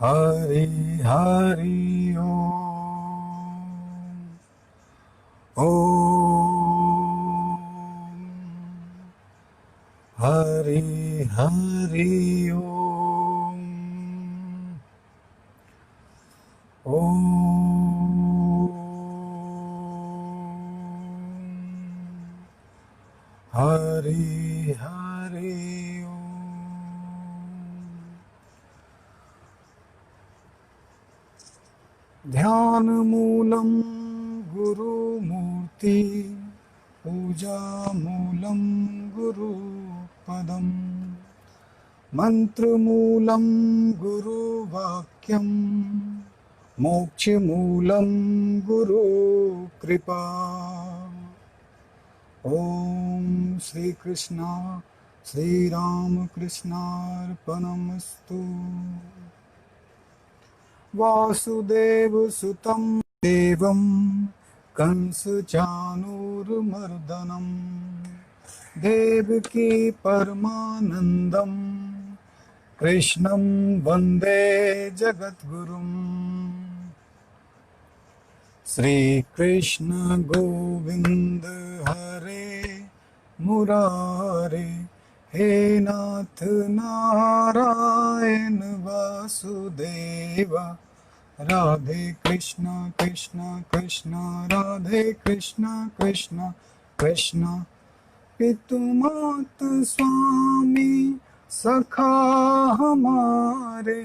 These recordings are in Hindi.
हरि हरि ओम हरि हरि ओम हरि हरि ध्यान मूलम गुरुमूर्ति पूजा मूलम गुरुपदम मंत्र मूलम गुरुवाक्यम मोक्ष मूलम गुरु कृपा। ओम श्री कृष्णा श्री राम कृष्णार्पणमस्तु। वासुदेव सुतं देवं कंस चाणूरमर्दनं देवकी परमानंदं कृष्णं वंदे जगद्गुरुं। श्री कृष्ण गोविंद हरे मुरारे हे नाथ नारायण वासुदेव। राधे कृष्ण कृष्ण कृष्ण राधे कृष्ण कृष्ण कृष्ण पितुमात स्वामी सखा हमारे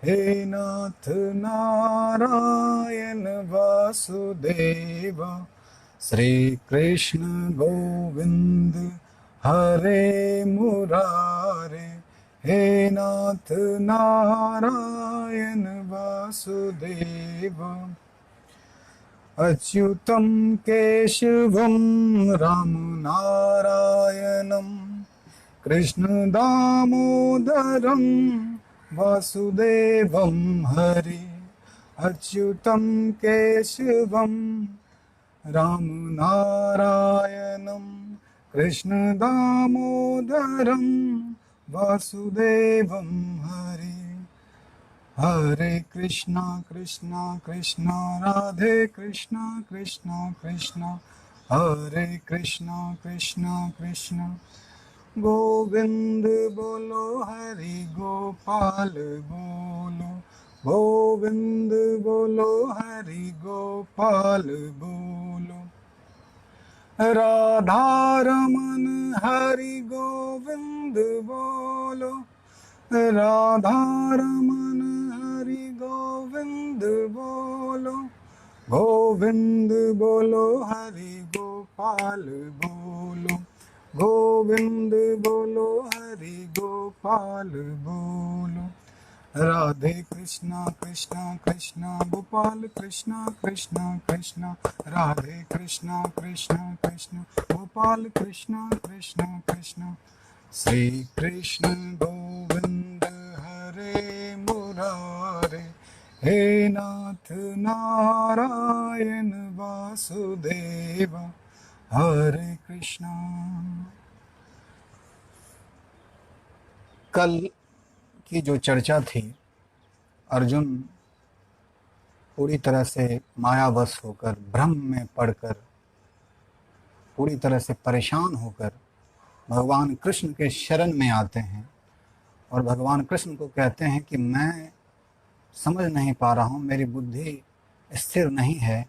हे नाथ नारायण वासुदेव। श्री कृष्ण गोविंद हरे मुरारे हे नाथ नारायण वासुदेव। अच्युतं केशवं राम नारायणं कृष्ण दामोदरं वासुदेवं हरे। अच्युतं केशवं राम नारायणं कृष्ण दामोदरं वासुदेवं हरे। हरे कृष्णा कृष्णा कृष्णा राधे कृष्णा कृष्णा कृष्णा हरे कृष्णा कृष्णा कृष्णा गोविंद बोलो हरि गोपाल बोलो गोविंद बोलो हरि गोपाल बोलो। राधा रमन हरि गोविंद बोलो राधा रमन हरि गोविंद बोलो गोविंद बोलो हरि गोपाल बोलो गोविंद बोलो हरि गोपाल बोलो। राधे कृष्णा कृष्णा कृष्णा गोपाल कृष्णा कृष्णा कृष्णा राधे कृष्णा कृष्णा कृष्णा गोपाल कृष्णा कृष्णा कृष्णा। श्री कृष्ण गोविंद हरे मुरारे हे नाथ नारायण वासुदेव। हरे कृष्णा। कल की जो चर्चा थी, अर्जुन पूरी तरह से मायावश होकर भ्रम में पड़कर पूरी तरह से परेशान होकर भगवान कृष्ण के शरण में आते हैं और भगवान कृष्ण को कहते हैं कि मैं समझ नहीं पा रहा हूँ, मेरी बुद्धि स्थिर नहीं है,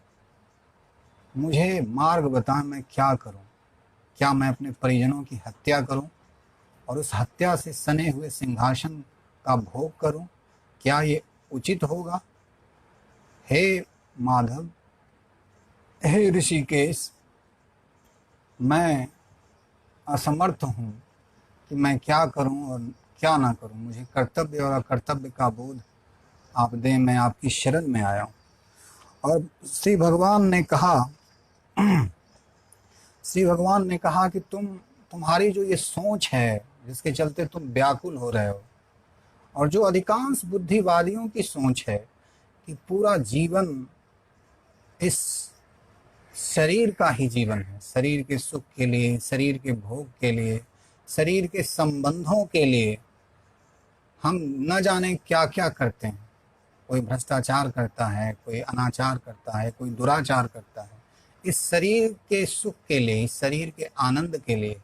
मुझे मार्ग बता, मैं क्या करूँ। क्या मैं अपने परिजनों की हत्या करूँ और उस हत्या से सने हुए सिंहासन का भोग करूँ? क्या ये उचित होगा? हे माधव, हे ऋषिकेश, मैं असमर्थ हूँ कि मैं क्या करूँ और क्या ना करूँ। मुझे कर्तव्य और अकर्तव्य का बोध आप दें, मैं आपकी शरण में आया हूँ। और श्री भगवान ने कहा कि तुम्हारी जो ये सोच है जिसके चलते तुम व्याकुल हो रहे हो, और जो अधिकांश बुद्धिवादियों की सोच है कि पूरा जीवन इस शरीर का ही जीवन है, शरीर के सुख के लिए, शरीर के भोग के लिए, शरीर के संबंधों के लिए हम न जाने क्या क्या करते हैं। कोई भ्रष्टाचार करता है, कोई अनाचार करता है, कोई दुराचार करता है, इस शरीर के सुख के लिए, इस शरीर के आनंद के लिए।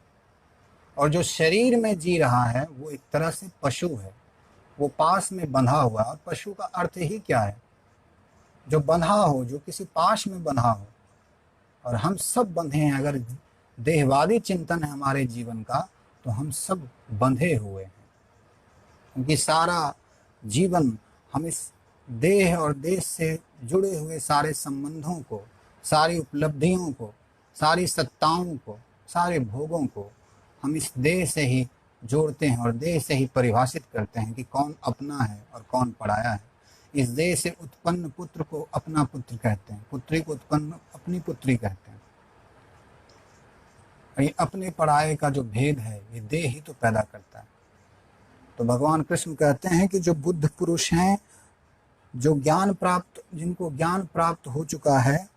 और जो शरीर में जी रहा है वो एक तरह से पशु है, वो पास में बंधा हुआ। और पशु का अर्थ ही क्या है? जो बंधा हो, जो किसी पाश में बंधा हो। और हम सब बंधे हैं। अगर देहवादी चिंतन है हमारे जीवन का, तो हम सब बंधे हुए हैं, क्योंकि सारा जीवन हम इस देह और देश से जुड़े हुए सारे संबंधों को, सारी उपलब्धियों को, सारी सत्ताओं को, सारे भोगों को हम इस देह से ही जोड़ते हैं और देह से ही परिभाषित करते हैं कि कौन अपना है और कौन पराया है। इस देह से उत्पन्न पुत्र को अपना पुत्र कहते हैं, पुत्री को उत्पन्न अपनी पुत्री कहते हैं। और ये अपने पराये का जो भेद है, ये देह ही तो पैदा करता है। तो भगवान कृष्ण कहते हैं कि जो बुद्ध पुरुष हैं, जो ज्ञान प्राप्त, जिनको ज्ञान प्राप्त हो चुका है,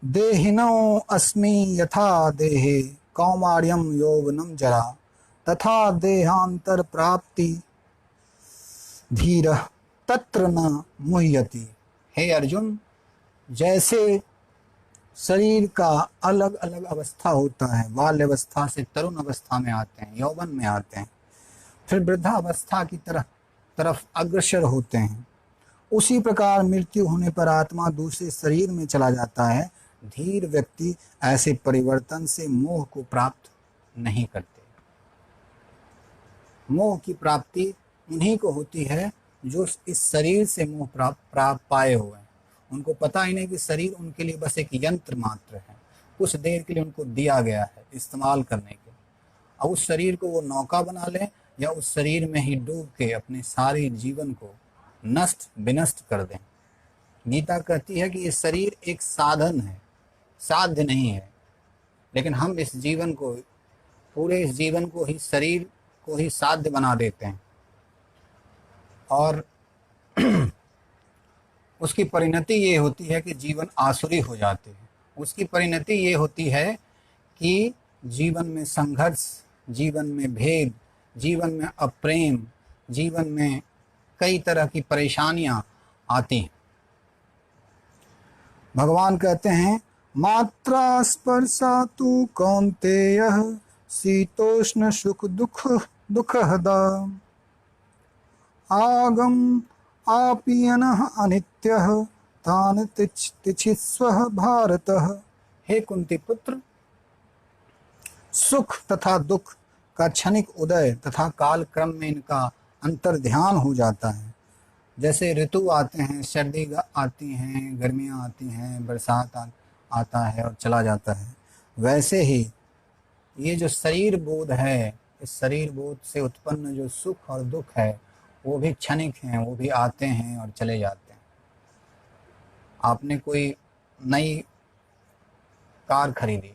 देहिनो अस्मि यथा देहे कौमार्यम यौवनम जरा तथा देहांतर प्राप्ति धीर तत्र न मुह्यति। हे अर्जुन, जैसे शरीर का अलग अलग अवस्था होता है, बाल्य अवस्था से तरुण अवस्था में आते हैं, यौवन में आते हैं, फिर वृद्धावस्था की तरफ अग्रसर होते हैं, उसी प्रकार मृत्यु होने पर आत्मा दूसरे शरीर में चला जाता है। धीर व्यक्ति ऐसे परिवर्तन से मोह को प्राप्त नहीं करते। मोह की प्राप्ति उन्हीं को होती है जो इस शरीर से मोह प्राप्त पाए हुए हैं। उनको पता ही नहीं कि शरीर उनके लिए बस एक यंत्र मात्र है, कुछ देर के लिए उनको दिया गया है इस्तेमाल करने के। अब उस शरीर को वो नौका बना लें या उस शरीर में ही डूब के अपने सारे जीवन को नष्ट विनष्ट कर दें। गीता कहती है कि ये शरीर एक साधन है, साध्य नहीं है। लेकिन हम इस जीवन को, पूरे इस जीवन को ही, शरीर को ही साध्य बना देते हैं। और उसकी परिणति ये होती है कि जीवन आसुरी हो जाते हैं। उसकी परिणति ये होती है कि जीवन में संघर्ष, जीवन में भेद, जीवन में अप्रेम, जीवन में कई तरह की परेशानियां आती हैं। भगवान कहते हैं, मात्रा स्पर्शा तु कौन्तेय शीतोष्ण सुख दुख दुखहदा आगम आपियनः अनित्यः तान तिच्छिस्व भारत। हे कुंती पुत्र, सुख तथा दुख का क्षणिक उदय तथा काल क्रम में इनका अंतर ध्यान हो जाता है। जैसे ऋतु आते हैं, सर्दी आती हैं, गर्मियाँ आती हैं, बरसात आता है और चला जाता है, वैसे ही ये जो शरीर बोध है, इस शरीर बोध से उत्पन्न जो सुख और दुख है, वो भी क्षणिक हैं, वो भी आते हैं और चले जाते हैं। आपने कोई नई कार खरीदी,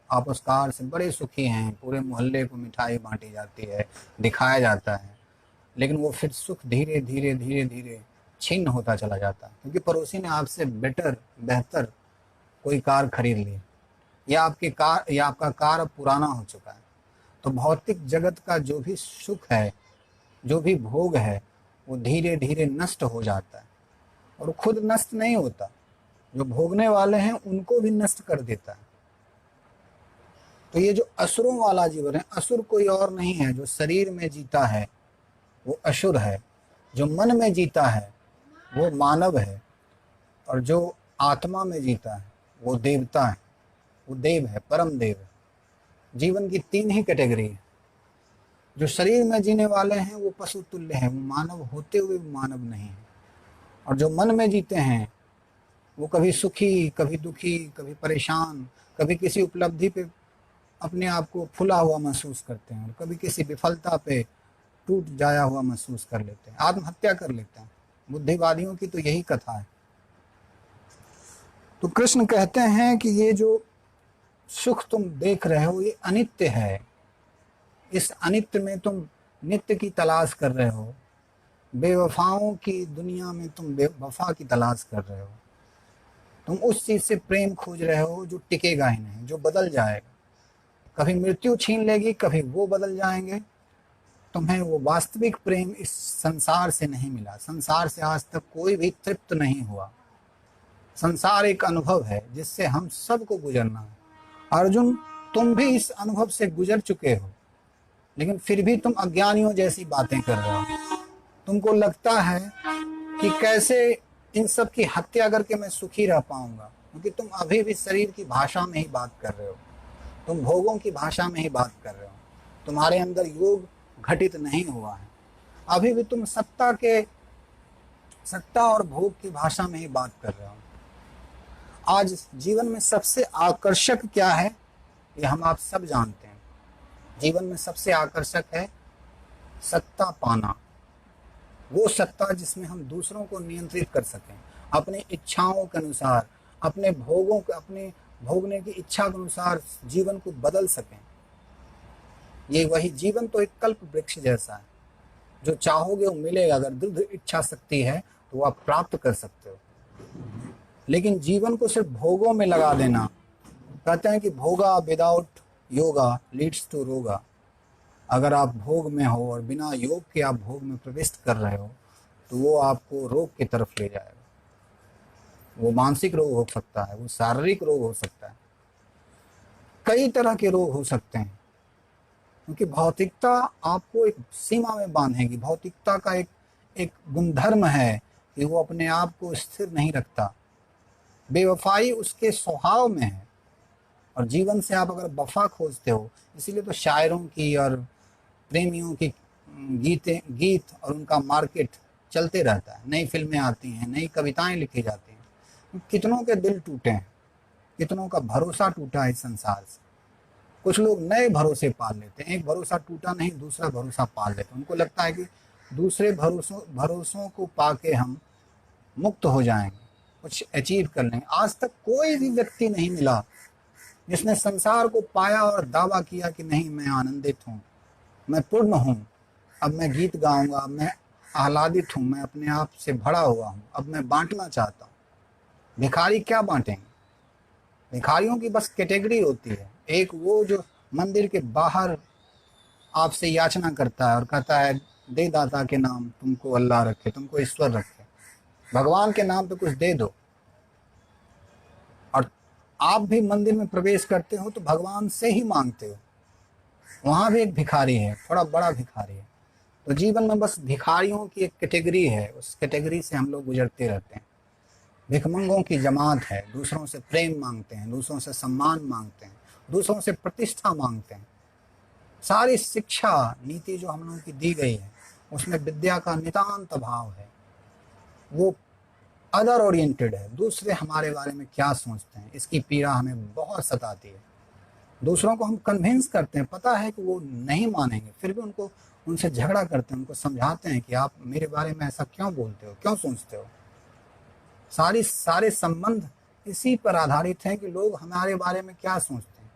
आप उस कार से बड़े सुखी हैं, पूरे मोहल्ले को मिठाई बांटी जाती है, दिखाया जाता है, लेकिन वो फिर सुख धीरे धीरे धीरे धीरे छिन्न होता चला जाता है, क्योंकि पड़ोसी ने आपसे बेहतर कोई कार खरीद ली, या आपका कार अब पुराना हो चुका है। तो भौतिक जगत का जो भी सुख है, जो भी भोग है, वो धीरे धीरे नष्ट हो जाता है। और वो खुद नष्ट नहीं होता, जो भोगने वाले हैं उनको भी नष्ट कर देता है। तो ये जो असुरों वाला जीवन है, असुर कोई और नहीं है, जो शरीर में जीता है वो असुर है, जो मन में जीता है वो मानव है, और जो आत्मा में जीता है वो देवता है, वो देव है, परम देव है। जीवन की तीन ही कैटेगरी है। जो शरीर में जीने वाले हैं वो पशु तुल्य हैं, वो मानव होते हुए भी मानव नहीं है। और जो मन में जीते हैं वो कभी सुखी, कभी दुखी, कभी परेशान, कभी किसी उपलब्धि पे अपने आप को फुला हुआ महसूस करते हैं, और कभी किसी विफलता पे टूट जाया हुआ महसूस कर लेते हैं, आत्महत्या कर लेते हैं। बुद्धिवादियों की तो यही कथा है। तो कृष्ण कहते हैं कि ये जो सुख तुम देख रहे हो ये अनित्य है। इस अनित्य में तुम नित्य की तलाश कर रहे हो, बेवफाओं की दुनिया में तुम बेवफा की तलाश कर रहे हो। तुम उस चीज से प्रेम खोज रहे हो जो टिकेगा ही नहीं, जो बदल जाएगा। कभी मृत्यु छीन लेगी, कभी वो बदल जाएंगे, तुम्हें वो वास्तविक प्रेम इस संसार से नहीं मिला। संसार से आज तक कोई भी तृप्त नहीं हुआ। संसार एक अनुभव है जिससे हम सबको गुजरना है। अर्जुन, तुम भी इस अनुभव से गुजर चुके हो, लेकिन फिर भी तुम अज्ञानियों जैसी बातें कर रहे हो। तुमको लगता है कि कैसे इन सब की हत्या करके मैं सुखी रह पाऊंगा, क्योंकि तुम अभी भी शरीर की भाषा में ही बात कर रहे हो, तुम भोगों की भाषा में ही बात कर रहे हो। तुम्हारे अंदर योग घटित नहीं हुआ है। अभी भी तुम सत्ता और भोग की भाषा में ही बात कर रहे हो। आज जीवन में सबसे आकर्षक क्या है, ये हम आप सब जानते हैं। जीवन में सबसे आकर्षक है सत्ता पाना, वो सत्ता जिसमें हम दूसरों को नियंत्रित कर सकें, अपनी इच्छाओं के अनुसार, अपने भोगने की इच्छा के अनुसार जीवन को बदल सकें। ये वही जीवन तो एक कल्प वृक्ष जैसा है, जो चाहोगे वो मिलेगा। अगर दृढ़ इच्छा शक्ति है तो वो आप प्राप्त कर सकते हो। लेकिन जीवन को सिर्फ भोगों में लगा देना, कहते हैं कि भोगा विदाउट योगा लीड्स टू रोगा। अगर आप भोग में हो और बिना योग के आप भोग में प्रवेश कर रहे हो तो वो आपको रोग की तरफ ले जाएगा। वो मानसिक रोग हो सकता है, वो शारीरिक रोग हो सकता है, कई तरह के रोग हो सकते हैं, क्योंकि भौतिकता आपको एक सीमा में बांधेगी। भौतिकता का एक गुणधर्म है कि वो अपने आप को स्थिर नहीं रखता। बेवफाई उसके स्वभाव में है, और जीवन से आप अगर वफा खोजते हो, इसीलिए तो शायरों की और प्रेमियों की गीत और उनका मार्केट चलते रहता है। नई फिल्में आती हैं, नई कविताएं लिखी जाती हैं। कितनों के दिल टूटे हैं, कितनों का भरोसा टूटा है इस संसार से। कुछ लोग नए भरोसे पाल लेते हैं, एक भरोसा टूटा नहीं दूसरा भरोसा पाल लेते हैं। उनको लगता है कि दूसरे भरोसों को पाके हम मुक्त हो जाएंगे, कुछ अचीव कर लेंगे। आज तक कोई भी व्यक्ति नहीं मिला जिसने संसार को पाया और दावा किया कि नहीं, मैं आनंदित हूँ, मैं पूर्ण हूँ, अब मैं गीत गाऊंगा, मैं आह्लादित हूँ, मैं अपने आप से भरा हुआ हूँ, अब मैं बांटना चाहता हूँ। भिखारी क्या बांटेंगे? भिखारियों की बस कैटेगरी होती है। एक वो जो मंदिर के बाहर आपसे याचना करता है और कहता है दे दाता के नाम तुमको अल्लाह रखे, तुमको ईश्वर रखे, भगवान के नाम पे कुछ दे दो। और आप भी मंदिर में प्रवेश करते हो तो भगवान से ही मांगते हो। वहां भी एक भिखारी है, थोड़ा बड़ा भिखारी है। तो जीवन में बस भिखारियों की एक कैटेगरी है, उस कैटेगरी से हम लोग गुजरते रहते हैं। भिखमंगों की जमात है, दूसरों से प्रेम मांगते हैं, दूसरों से सम्मान मांगते हैं, दूसरों से प्रतिष्ठा मांगते हैं। सारी शिक्षा नीति जो हम लोगों की दी गई है उसमें विद्या का नितांत अभाव है। वो अदर ओरिएंटेड है, दूसरे हमारे बारे में क्या सोचते हैं, इसकी पीड़ा हमें बहुत सताती है। दूसरों को हम कन्विंस करते हैं, पता है कि वो नहीं मानेंगे, फिर भी उनसे झगड़ा करते हैं, उनको समझाते हैं कि आप मेरे बारे में ऐसा क्यों बोलते हो, क्यों सोचते हो। सारे संबंध इसी पर आधारित हैं कि लोग हमारे बारे में क्या सोचते हैं।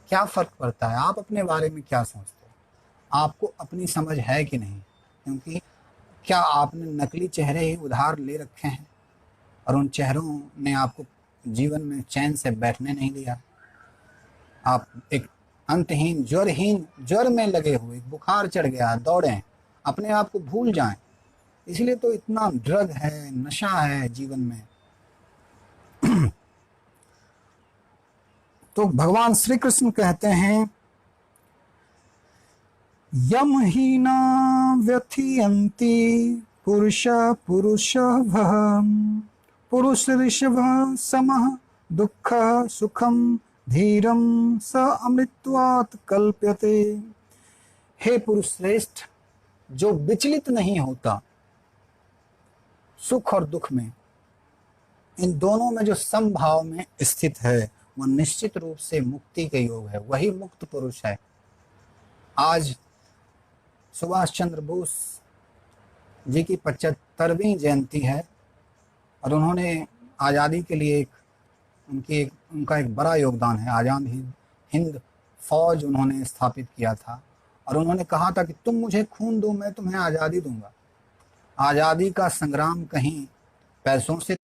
क्या फर्क पड़ता है आप अपने बारे में क्या सोचते हो? आपको अपनी समझ है कि नहीं? क्योंकि क्या आपने नकली चेहरे ही उधार ले रखे हैं और उन चेहरों ने आपको जीवन में चैन से बैठने नहीं दिया? आप एक अंतहीन ज्वर में लगे हुए, बुखार चढ़ गया, दौड़ें, अपने आप को भूल जाएं। इसलिए तो इतना ड्रग है, नशा है जीवन में। तो भगवान श्री कृष्ण कहते हैं यम ही न व्यथियंती पुरुष ऋषभ समः दुःख सुखम धीरम स अमृतवात कल्प्यते। हे पुरुष श्रेष्ठ, जो विचलित नहीं होता सुख और दुख में, इन दोनों में जो समभाव में स्थित है, वह निश्चित रूप से मुक्ति के योग है, वही मुक्त पुरुष है। आज सुभाष चंद्र बोस जी की 75वीं जयंती है और उन्होंने आज़ादी के लिए उनका एक बड़ा योगदान है। आज़ाद हिंद फौज उन्होंने स्थापित किया था और उन्होंने कहा था कि तुम मुझे खून दो, मैं तुम्हें आज़ादी दूंगा। आज़ादी का संग्राम कहीं पैसों से,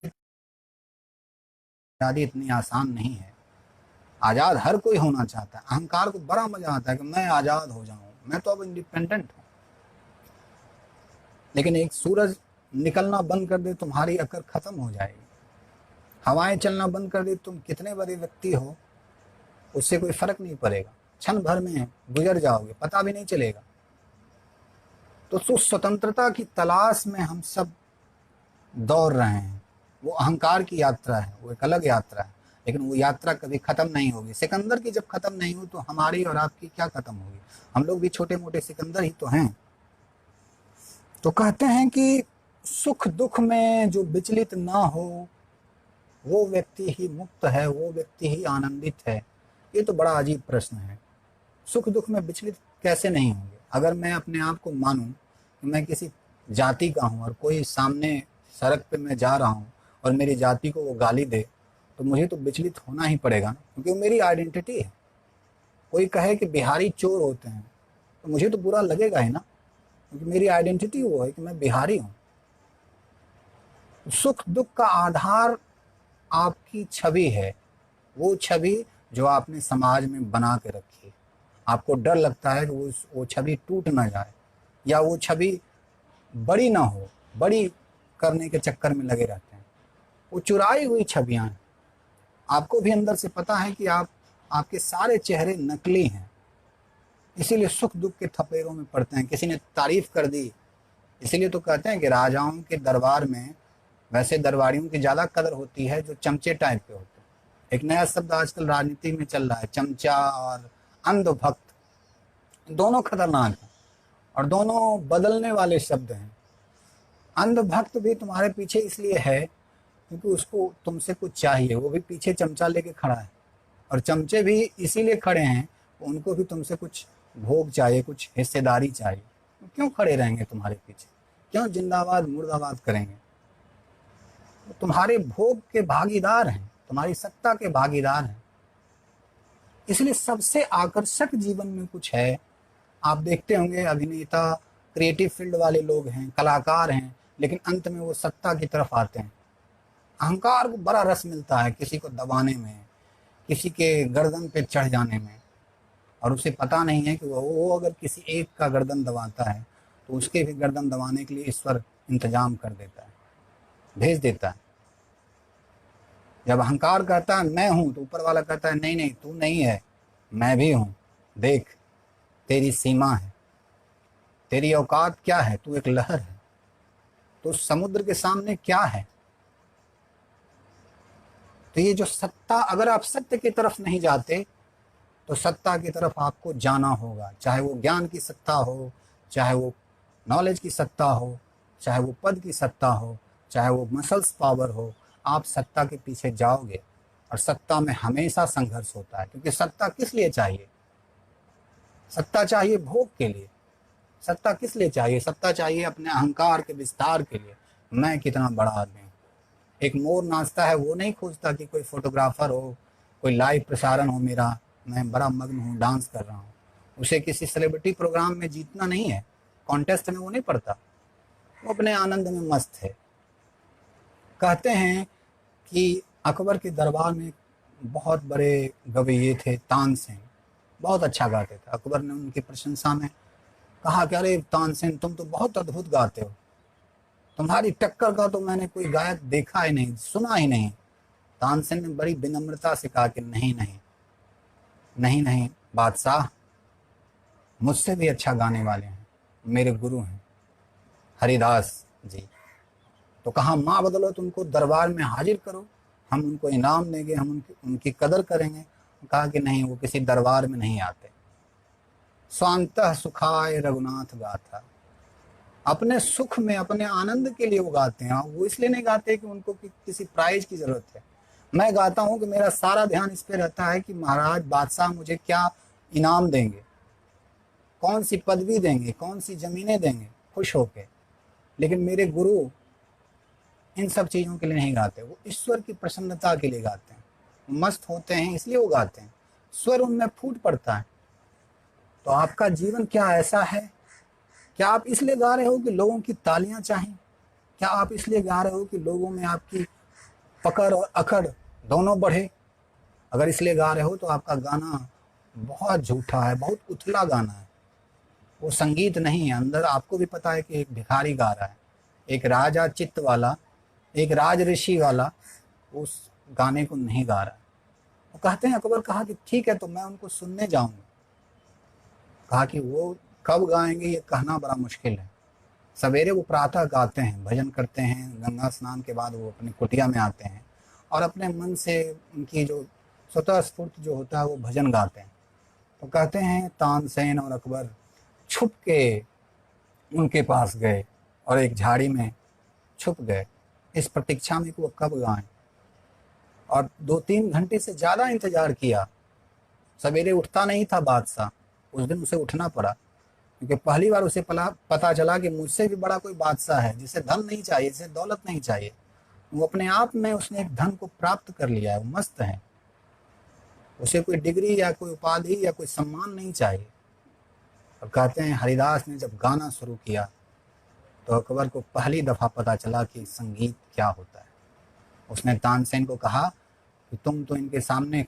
आज़ादी इतनी आसान नहीं है। आज़ाद हर कोई होना चाहता है। अहंकार को बड़ा मजा आता है कि मैं आज़ाद हो जाऊं, मैं तो अब इंडिपेंडेंट हूँ। लेकिन एक सूरज निकलना बंद कर दे, तुम्हारी अकड़ खत्म हो जाएगी। हवाएं चलना बंद कर दे, तुम कितने बड़े व्यक्ति हो उससे कोई फर्क नहीं पड़ेगा, क्षण भर में गुजर जाओगे, पता भी नहीं चलेगा। तो स्वतंत्रता की तलाश में हम सब दौड़ रहे हैं। वो अहंकार की यात्रा है, वो एक अलग यात्रा है, लेकिन वो यात्रा कभी खत्म नहीं होगी। सिकंदर की जब खत्म नहीं हो तो हमारी और आपकी क्या खत्म होगी? हम लोग भी छोटे मोटे सिकंदर ही तो हैं। तो कहते हैं कि सुख दुख में जो विचलित ना हो वो व्यक्ति ही मुक्त है, वो व्यक्ति ही आनंदित है। ये तो बड़ा अजीब प्रश्न है। सुख दुख में विचलित कैसे नहीं होंगे? अगर मैं अपने आप को मानूं कि मैं किसी जाति का हूं और कोई सामने सड़क पे मैं जा रहा हूं और मेरी जाति को वो गाली दे, तो मुझे तो विचलित होना ही पड़ेगा ना, क्योंकि वो मेरी आइडेंटिटी है। कोई कहे कि बिहारी चोर होते हैं तो मुझे तो बुरा लगेगा ही ना, क्योंकि मेरी आइडेंटिटी वो है कि मैं बिहारी हूं। सुख दुख का आधार आपकी छवि है, वो छवि जो आपने समाज में बना के रखी है। आपको डर लगता है कि वो छवि टूट ना जाए या वो छवि बड़ी ना हो, बड़ी करने के चक्कर में लगे रहते हैं। वो चुराई हुई छवियां हैं। आपको भी अंदर से पता है कि आपके सारे चेहरे नकली हैं, इसीलिए सुख दुख के थपेड़ों में पड़ते हैं। किसी ने तारीफ कर दी, इसीलिए तो कहते हैं कि राजाओं के दरबार में वैसे दरबारियों की ज़्यादा कदर होती है जो चमचे टाइप के होते हैं। एक नया शब्द आजकल राजनीति में चल रहा है, चमचा और अंधभक्त। दोनों खतरनाक हैं और दोनों बदलने वाले शब्द हैं। अंधभक्त भी तुम्हारे पीछे इसलिए है क्योंकि उसको तुमसे कुछ चाहिए, वो भी पीछे चमचा लेके खड़ा है। और चमचे भी इसीलिए खड़े हैं, उनको भी तुमसे कुछ भोग चाहिए, कुछ हिस्सेदारी चाहिए। तो क्यों खड़े रहेंगे तुम्हारे पीछे? क्यों जिंदाबाद मुर्दाबाद करेंगे? तुम्हारे भोग के भागीदार हैं, तुम्हारी सत्ता के भागीदार हैं। इसलिए सबसे आकर्षक जीवन में कुछ है। आप देखते होंगे अभिनेता क्रिएटिव फील्ड वाले लोग हैं, कलाकार हैं, लेकिन अंत में वो सत्ता की तरफ आते हैं। अहंकार को बड़ा रस मिलता है किसी को दबाने में, किसी के गर्दन पे चढ़ जाने में, और उसे पता नहीं है कि वो अगर किसी एक का गर्दन दबाता है तो उसके भी गर्दन दबाने के लिए ईश्वर इंतजाम कर देता है, भेज देता है। जब अहंकार कहता है मैं हूं, तो ऊपर वाला कहता है नहीं नहीं तू नहीं है, मैं भी हूं, देख तेरी सीमा है, तेरी औकात क्या है, तू एक लहर है, तो समुद्र के सामने क्या है। तो ये जो सत्ता, अगर आप सत्य की तरफ नहीं जाते तो सत्ता की तरफ आपको जाना होगा, चाहे वो ज्ञान की सत्ता हो, चाहे वो नॉलेज की सत्ता हो, चाहे वो पद की सत्ता हो, चाहे वो मसल्स पावर हो। आप सत्ता के पीछे जाओगे और सत्ता में हमेशा संघर्ष होता है, क्योंकि सत्ता किस लिए चाहिए? सत्ता चाहिए भोग के लिए। सत्ता किस लिए चाहिए? सत्ता चाहिए अपने अहंकार के विस्तार के लिए। मैं कितना बड़ा आदमी हूँ। एक मोर नाचता है, वो नहीं खोजता कि कोई फोटोग्राफर हो, कोई लाइव प्रसारण हो मेरा, मैं बड़ा मग्न हूँ, डांस कर रहा हूँ। उसे किसी सेलिब्रिटी प्रोग्राम में जीतना नहीं है, कॉन्टेस्ट में वो नहीं पड़ता, वो अपने आनंद में मस्त है। कहते हैं कि अकबर के दरबार में बहुत बड़े गवैये थे, तानसेन, बहुत अच्छा गाते थे। अकबर ने उनकी प्रशंसा में कहा कि अरे तानसेन तुम तो बहुत अद्भुत गाते हो, तुम्हारी टक्कर का तो मैंने कोई गायक देखा ही नहीं, सुना ही नहीं। तानसेन ने बड़ी विनम्रता से कहा कि नहीं नहीं नहीं नहीं बादशाह, मुझसे भी अच्छा गाने वाले हैं, मेरे गुरु हैं हरिदास जी। तो कहा माँ बदलो, तुमको दरबार में हाजिर करो, हम उनको इनाम देंगे, हम उनकी कदर करेंगे। कहा कि नहीं, वो किसी दरबार में नहीं आते। स्वांतः सुखाय रघुनाथ गाथा, अपने सुख में, अपने आनंद के लिए वो गाते हैं। वो इसलिए नहीं गाते कि उनको किसी प्राइज की जरूरत है। मैं गाता हूँ कि मेरा सारा ध्यान इस पे रहता है कि महाराज बादशाह मुझे क्या इनाम देंगे, कौन सी पदवी देंगे, कौन सी जमीनें देंगे, खुश होके। लेकिन मेरे गुरु इन सब चीज़ों के लिए नहीं गाते, वो ईश्वर की प्रसन्नता के लिए गाते हैं। मस्त होते हैं इसलिए वो गाते हैं, स्वर उनमें फूट पड़ता है। तो आपका जीवन क्या ऐसा है? क्या आप इसलिए गा रहे हो कि लोगों की तालियां चाहें? क्या आप इसलिए गा रहे हो कि लोगों में आपकी पकड़ और अकड़ दोनों बढ़े? अगर इसलिए गा रहे हो तो आपका गाना बहुत झूठा है, बहुत उथला गाना है। वो संगीत नहीं है। अंदर आपको भी पता है कि एक भिखारी गा रहा है, एक राजा चित्त वाला, एक राज ऋषि वाला उस गाने को नहीं गा रहा है। वो कहते हैं, अकबर कहा कि ठीक है तो मैं उनको सुनने जाऊंगा। कहा कि वो कब गाएंगे ये कहना बड़ा मुश्किल है। सवेरे वो प्रातः गाते हैं, भजन करते हैं, गंगा स्नान के बाद वो अपनी कुटिया में आते हैं और अपने मन से उनकी जो स्वतः स्फूर्त जो होता है वो भजन गाते हैं। तो कहते हैं तानसेन और अकबर छुप के उनके पास गए और एक झाड़ी में छुप गए इस प्रतीक्षा में कि वो कब गाएं। और 2-3 घंटे से ज़्यादा इंतजार किया। सवेरे उठता नहीं था बादशाह, उस दिन उसे उठना पड़ा, क्योंकि पहली बार उसे पता चला कि मुझसे भी बड़ा कोई बादशाह है जिसे धन नहीं चाहिए, जिसे दौलत नहीं चाहिए। वो अपने आप में उसने एक धन को प्राप्त कर लिया है, वो मस्त है। उसे कोई डिग्री या कोई उपाधि या कोई सम्मान नहीं चाहिए। और कहते हैं हरिदास ने जब गाना शुरू किया तो अकबर को पहली दफ़ा पता चला कि संगीत क्या होता है। उसने तानसेन को कहा कि तुम तो इनके सामने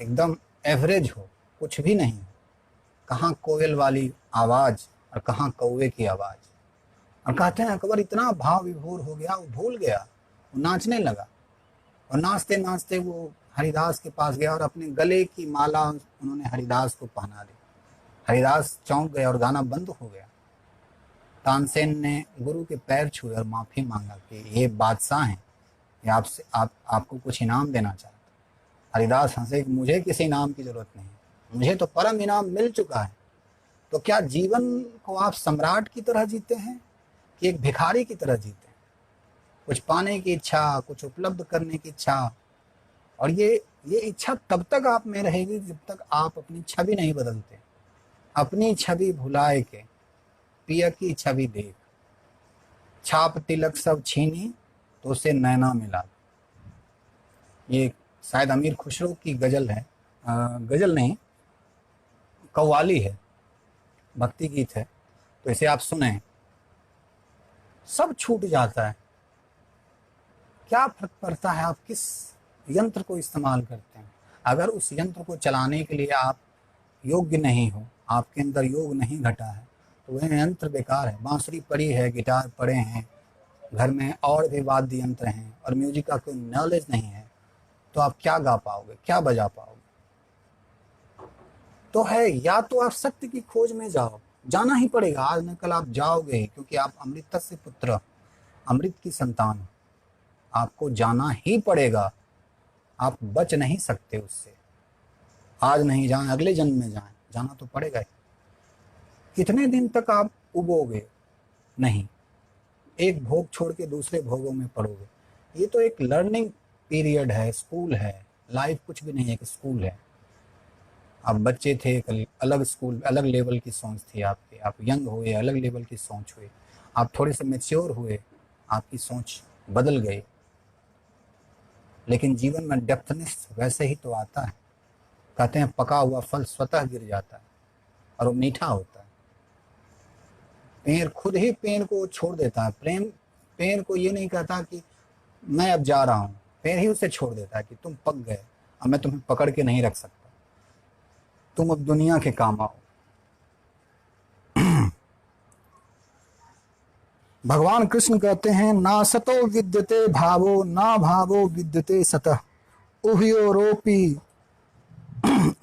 एकदम एवरेज हो, कुछ भी नहीं हो। कहाँ कोयल वाली आवाज़ और कहाँ कौवे की आवाज़। और कहते हैं अकबर इतना भाव विभोर हो गया, वो भूल गया, वो नाचने लगा। और नाचते नाचते वो हरिदास के पास गया और अपने गले की माला उन्होंने हरिदास को पहना दी। हरिदास चौंक गए और गाना बंद हो गया। तानसेन ने गुरु के पैर छुए और माफ़ी मांगा कि ये बादशाह हैं, ये आपसे आपको कुछ इनाम देना चाहते। हरिदास हंसे कि मुझे किसी इनाम की ज़रूरत नहीं, मुझे तो परम इनाम मिल चुका है। तो क्या जीवन को आप सम्राट की तरह जीते हैं कि एक भिखारी की तरह जीते हैं? कुछ पाने की इच्छा, कुछ उपलब्ध करने की इच्छा, और ये इच्छा तब तक आप में रहेगी जब तक आप अपनी छवि नहीं बदलते। अपनी छवि भुलाए के पिया की छवि देख, छाप तिलक सब छीनी तो उसे नैना मिला। ये शायद अमीर खुसरो की गज़ल है, गज़ल नहीं, कव्वाली है, भक्ति गीत है। तो इसे आप सुने, सब छूट जाता है। क्या फर्क पड़ता है आप किस यंत्र को इस्तेमाल करते हैं। अगर उस यंत्र को चलाने के लिए आप योग्य नहीं हो, आपके अंदर योग नहीं घटा है, तो वह यंत्र बेकार है। बांसुरी पड़ी है, गिटार पड़े हैं घर में, और भी वाद्य यंत्र हैं, और म्यूजिक का कोई नॉलेज नहीं है, तो आप क्या गा पाओगे, क्या बजा पाओगे। तो है, या तो आप सत्य की खोज में जाओ, जाना ही पड़ेगा, आज न कल आप जाओगे ही, क्योंकि आप अमृतस्य पुत्र, अमृत की संतान हो। आपको जाना ही पड़ेगा, आप बच नहीं सकते उससे। आज नहीं जाएं, अगले जन्म में जाएं, जाना तो पड़ेगा ही। कितने दिन तक आप उबोगे नहीं, एक भोग छोड़ के दूसरे भोगों में पड़ोगे। ये तो एक लर्निंग पीरियड है, स्कूल है। लाइफ कुछ भी नहीं है कि स्कूल है। आप बच्चे थे, कल अलग स्कूल, अलग लेवल की सोच थी आपकी, आप यंग हुए, अलग लेवल की सोच हुई, आप थोड़े से मेच्योर हुए, आपकी सोच बदल गई। लेकिन जीवन में डेप्थनेस वैसे ही तो आता है। कहते हैं पका हुआ फल स्वतः गिर जाता है और वो मीठा होता है। पेड़ खुद ही पेड़ को छोड़ देता है। प्रेम पेड़ को ये नहीं कहता कि मैं अब जा रहा हूँ, पेड़ ही उसे छोड़ देता है कि तुम पक गए, अब मैं तुम्हें पकड़ के नहीं रख सकता, तुम अब दुनिया के काम आओ। भगवान कृष्ण कहते हैं, ना सतो विद्यते भावो, ना भावो विद्यते सतः,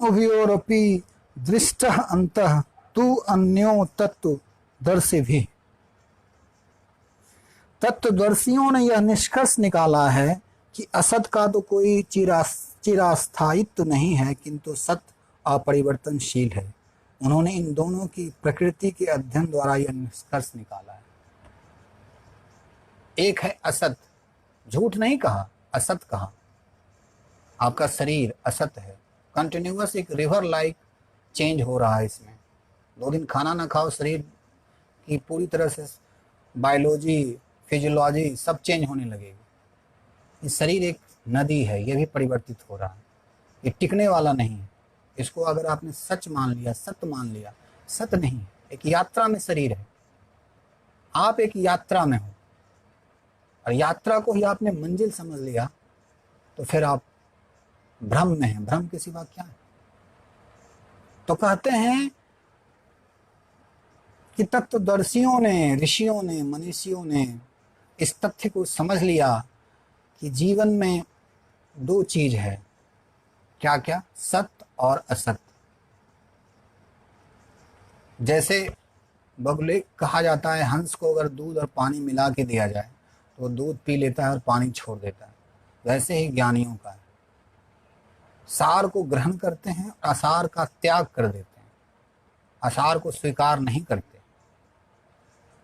उभयोरपि दृष्टः अंतः, तू अन्यो तत्व दर्शी भी। तत्वदर्शियों ने यह निष्कर्ष निकाला है कि असत का तो कोई चिरास्थायित्व नहीं है, किंतु सत्य अपरिवर्तनशील है। उन्होंने इन दोनों की प्रकृति के अध्ययन द्वारा यह निष्कर्ष निकाला है। एक है असत, झूठ नहीं कहा, असत कहा। आपका शरीर असत है, कंटिन्यूअस एक रिवर लाइक चेंज हो रहा है इसमें। 2 दिन खाना ना खाओ, शरीर की पूरी तरह से बायोलॉजी, फिजियोलॉजी सब चेंज होने लगेगी। ये शरीर एक नदी है, ये भी परिवर्तित हो रहा है, ये टिकने वाला नहीं है। इसको अगर आपने सच मान लिया, सत्य मान लिया, सत्य नहीं, एक यात्रा में शरीर है। आप एक यात्रा में हो और यात्रा को ही आपने मंजिल समझ लिया, तो फिर आप भ्रम में हैं। भ्रम के सिवा क्या है। तो कहते हैं कि तत्वदर्शियों ने, ऋषियों ने, मनीषियों ने इस तथ्य को समझ लिया कि जीवन में दो चीज है। क्या क्या? सत्य और असत्य। जैसे बगुले कहा जाता है, हंस को अगर दूध और पानी मिला के दिया जाए तो वो दूध पी लेता है और पानी छोड़ देता है। वैसे ही ज्ञानियों का है, सार को ग्रहण करते हैं और असार का त्याग कर देते हैं, असार को स्वीकार नहीं करते।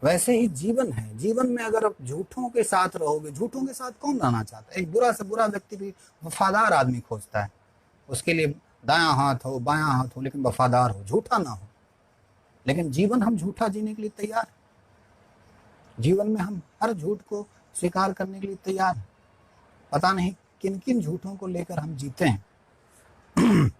वैसे ही जीवन है। जीवन में अगर आप झूठों के साथ रहोगे, झूठों के साथ कौन रहना चाहता है? एक बुरा से बुरा व्यक्ति भी वफादार आदमी खोजता है, उसके लिए दायां हाथ हो, बायां हाथ हो, लेकिन वफादार हो, झूठा ना हो। लेकिन जीवन हम झूठा जीने के लिए तैयार है। जीवन में हम हर झूठ को स्वीकार करने के लिए तैयार हैं। पता नहीं किन किन झूठों को लेकर हम जीते हैं।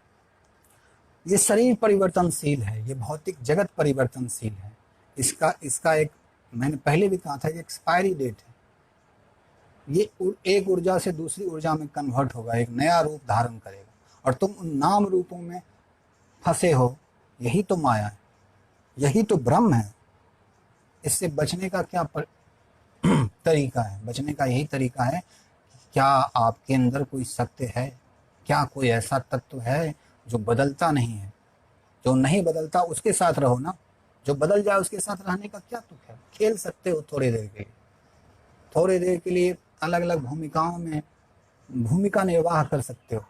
ये शरीर परिवर्तनशील है, ये भौतिक जगत परिवर्तनशील है। इसका एक, मैंने पहले भी कहा था, एक एक्सपायरी डेट है। ये एक ऊर्जा से दूसरी ऊर्जा में कन्वर्ट होगा, एक नया रूप धारण करेगा, और तुम उन नाम रूपों में फंसे हो। यही तो माया है, यही तो भ्रम है। इससे बचने का क्या तरीका है? बचने का यही तरीका है, क्या आपके अंदर कोई सत्य है? क्या कोई ऐसा तत्व है जो बदलता नहीं है? जो नहीं बदलता उसके साथ रहो ना। जो बदल जाए उसके साथ रहने का क्या तुक है? खेल सकते हो थोड़ी देर के लिए, थोड़ी देर के लिए अलग अलग भूमिकाओं में भूमिका निर्वाह कर सकते हो,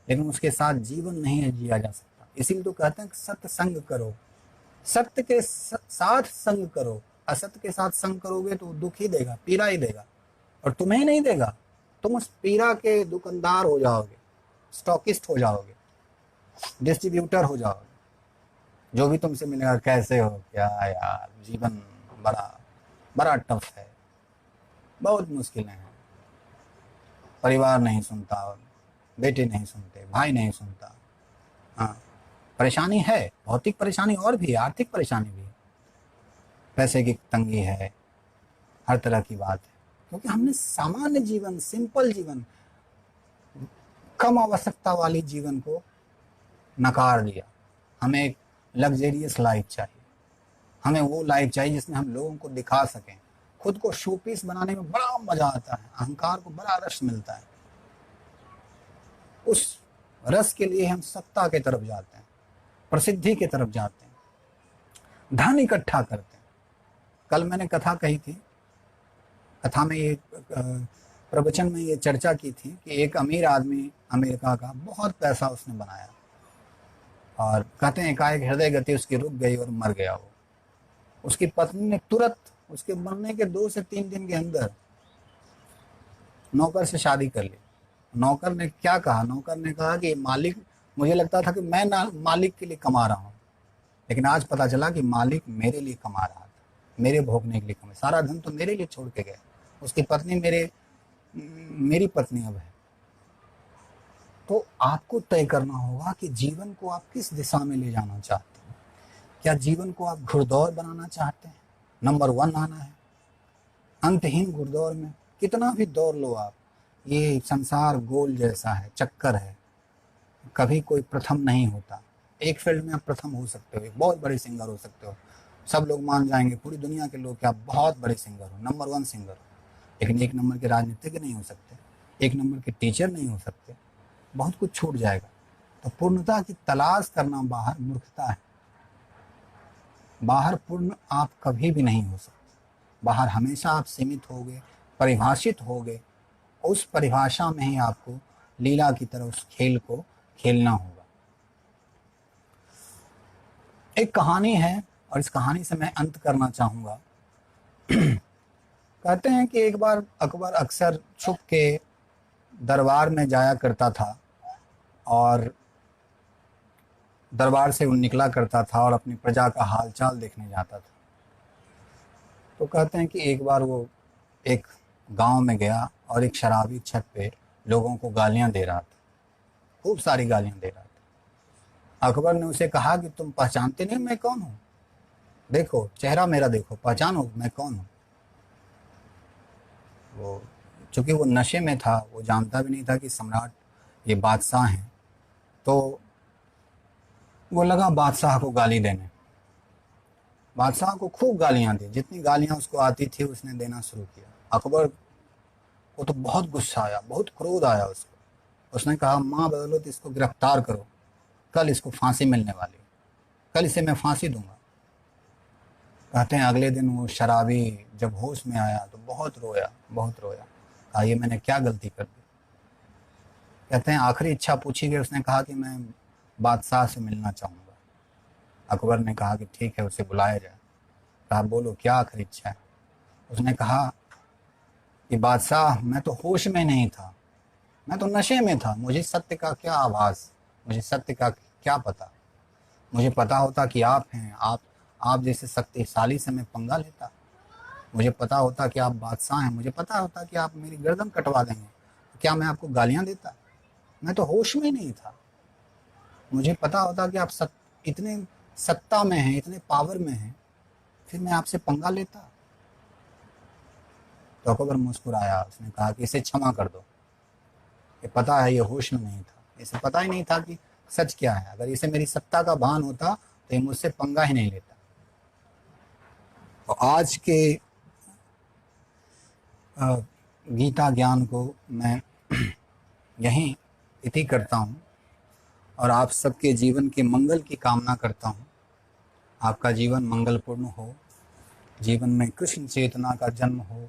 लेकिन उसके साथ जीवन नहीं है जिया जा सकता। इसीलिए तो कहते हैं कि सत्य संग करो, सत्य के साथ संग करो। असत्य के साथ संग करोगे तो दुख ही देगा, पीड़ा ही देगा, और तुम्हें नहीं देगा। तुम उस पीड़ा के दुकानदार हो जाओगे, स्टॉकिस्ट हो जाओगे, डिस्ट्रीब्यूटर हो जाओगे। जो भी तुमसे मिलेगा, कैसे हो, क्या यार, जीवन बड़ा बड़ा टफ है, बहुत मुश्किलें हैं, परिवार नहीं सुनता, बेटे नहीं सुनते, भाई नहीं सुनता। हाँ, परेशानी है, भौतिक परेशानी और भी है, आर्थिक परेशानी भी है, पैसे की तंगी है, हर तरह की बात है। क्योंकि हमने सामान्य जीवन, सिंपल जीवन, कम आवश्यकता वाली जीवन को नकार दिया। हमें एक लग्जेरियस लाइफ चाहिए, हमें वो लाइफ चाहिए जिसमें हम लोगों को दिखा सकें। खुद को शोपीस बनाने में बड़ा मजा आता है, अहंकार को बड़ा रस मिलता है। उस रस के लिए हम सत्ता की तरफ जाते हैं, प्रसिद्धि की तरफ जाते हैं, धन इकट्ठा करते हैं। कल मैंने कथा कही थी, कथा में ये प्रवचन में ये चर्चा की थी कि एक अमीर आदमी, अमेरिका का, बहुत पैसा उसने बनाया, और कहते हैं एकाएक हृदय गति उसकी रुक गई और मर गया वो। उसकी पत्नी ने तुरंत उसके मरने के 2 से 3 दिन के अंदर नौकर से शादी कर ली। नौकर ने क्या कहा? नौकर ने कहा कि मालिक, मुझे लगता था कि मैं ना मालिक के लिए कमा रहा हूँ, लेकिन आज पता चला कि मालिक मेरे लिए कमा रहा था, मेरे भोगने के लिए कमा, सारा धन तो मेरे लिए छोड़ के गए। उसकी पत्नी मेरी पत्नी अब है। तो आपको तय करना होगा कि जीवन को आप किस दिशा में ले जाना चाहते हैं। क्या जीवन को आप घुड़दौड़ बनाना चाहते हैं, नंबर 1 आना है? अंतहीन घुड़दौड़ में कितना भी दौड़ लो आप, ये संसार गोल जैसा है, चक्कर है, कभी कोई प्रथम नहीं होता। एक फील्ड में आप प्रथम हो सकते हो, एक बहुत बड़े सिंगर हो सकते हो, सब लोग मान जाएंगे, पूरी दुनिया के लोग, कि आप बहुत बड़े सिंगर हो, नंबर 1 सिंगर हो, लेकिन 1 नंबर के राजनीतिज्ञ नहीं हो सकते, 1 नंबर के टीचर नहीं हो सकते, बहुत कुछ छूट जाएगा। तो पूर्णता की तलाश करना बाहर मूर्खता है। बाहर पूर्ण आप कभी भी नहीं हो सकते। बाहर हमेशा आप सीमित होगे, परिभाषित होगे। उस परिभाषा में ही आपको लीला की तरह उस खेल को खेलना होगा। एक कहानी है, और इस कहानी से मैं अंत करना चाहूंगा। कहते हैं कि एक बार अकबर अक्सर छुप के दरबार में जाया करता था, और दरबार से वो निकला करता था और अपनी प्रजा का हालचाल देखने जाता था। तो कहते हैं कि एक बार वो एक गांव में गया और एक शराबी छत पे लोगों को गालियां दे रहा था, खूब सारी गालियां दे रहा था। अकबर ने उसे कहा कि तुम पहचानते नहीं मैं कौन हूँ? देखो चेहरा मेरा, देखो, पहचानो मैं कौन हूँ। वो चूंकि वो नशे में था, वो जानता भी नहीं था कि सम्राट ये बादशाह हैं, तो वो लगा बादशाह को गाली देने। बादशाह को खूब गालियां दी, जितनी गालियां उसको आती थी उसने देना शुरू किया। अकबर को तो बहुत गुस्सा आया, बहुत क्रोध आया उसको। उसने कहा माँ बदलो तो इसको गिरफ्तार करो, कल इसको फांसी मिलने वाली, कल इसे मैं फांसी दूंगा। कहते हैं अगले दिन वो शराबी जब होश में आया तो बहुत रोया, बहुत रोया। कहा ये मैंने क्या गलती कर दी। कहते हैं आखिरी इच्छा पूछी गई, उसने कहा कि मैं बादशाह से मिलना चाहूँगा। अकबर ने कहा कि ठीक है, उसे बुलाया जाए। कहा बोलो क्या आखिरी इच्छा है। उसने कहा कि बादशाह मैं तो होश में नहीं था, मैं तो नशे में था, मुझे सत्य का क्या आभास, मुझे सत्य का क्या पता। मुझे पता होता कि आप हैं, आप जैसे शक्तिशाली से मैं पंगा लेता। मुझे पता होता कि आप बादशाह हैं, मुझे पता होता कि आप मेरी गर्दन कटवा देंगे, क्या मैं आपको गालियां देता। मैं तो होश में नहीं था। मुझे पता होता कि आप इतने सत्ता में हैं, इतने पावर में हैं, फिर मैं आपसे पंगा लेता। तो अकबर मुस्कुराया, उसने कहा कि इसे क्षमा कर दो, ये पता है ये होश में नहीं था, इसे पता ही नहीं था कि सच क्या है। अगर इसे मेरी सत्ता का भान होता तो ये मुझसे पंगा ही नहीं लेता। तो आज के गीता ज्ञान को मैं यहीं इति करता हूँ और आप सबके जीवन के मंगल की कामना करता हूँ। आपका जीवन मंगलपूर्ण हो, जीवन में कृष्ण चेतना का जन्म हो,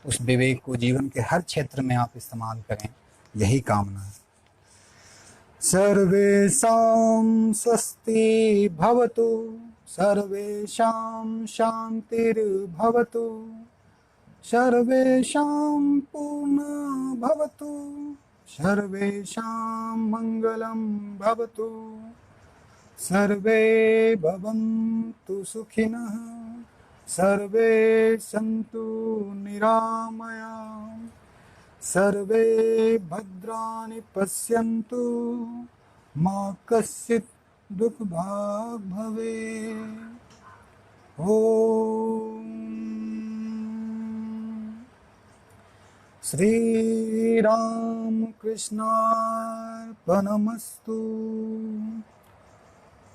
उस विवेक को जीवन के हर क्षेत्र में आप इस्तेमाल करें, यही कामना है। सर्वेषां स्वस्ति भवतु, सर्वेषां शान्तिर्भवतु, सर्वेषां पूर्णं भवतु, सर्वेषां मङ्गलं भवतु, सर्वे भवन्तु सुखिनः, सर्वे सन्तु निरामयाः, सर्वे भद्राणि पश्यन्तु, मा कश्चित् दुःखभाग् भवेत्। ॐ श्रीराम कृष्णार्पणमस्तु।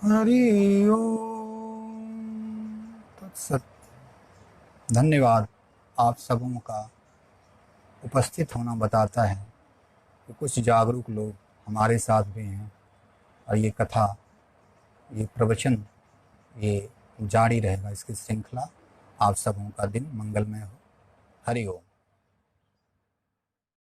हरि ओम तत्सत। धन्यवाद। आप सबों का उपस्थित होना बताता है कि कुछ जागरूक लोग हमारे साथ भी हैं और ये कथा, ये प्रवचन, ये जारी रहेगा, इसकी श्रृंखला। आप सबों का दिन मंगलमय हो। हरि ओम।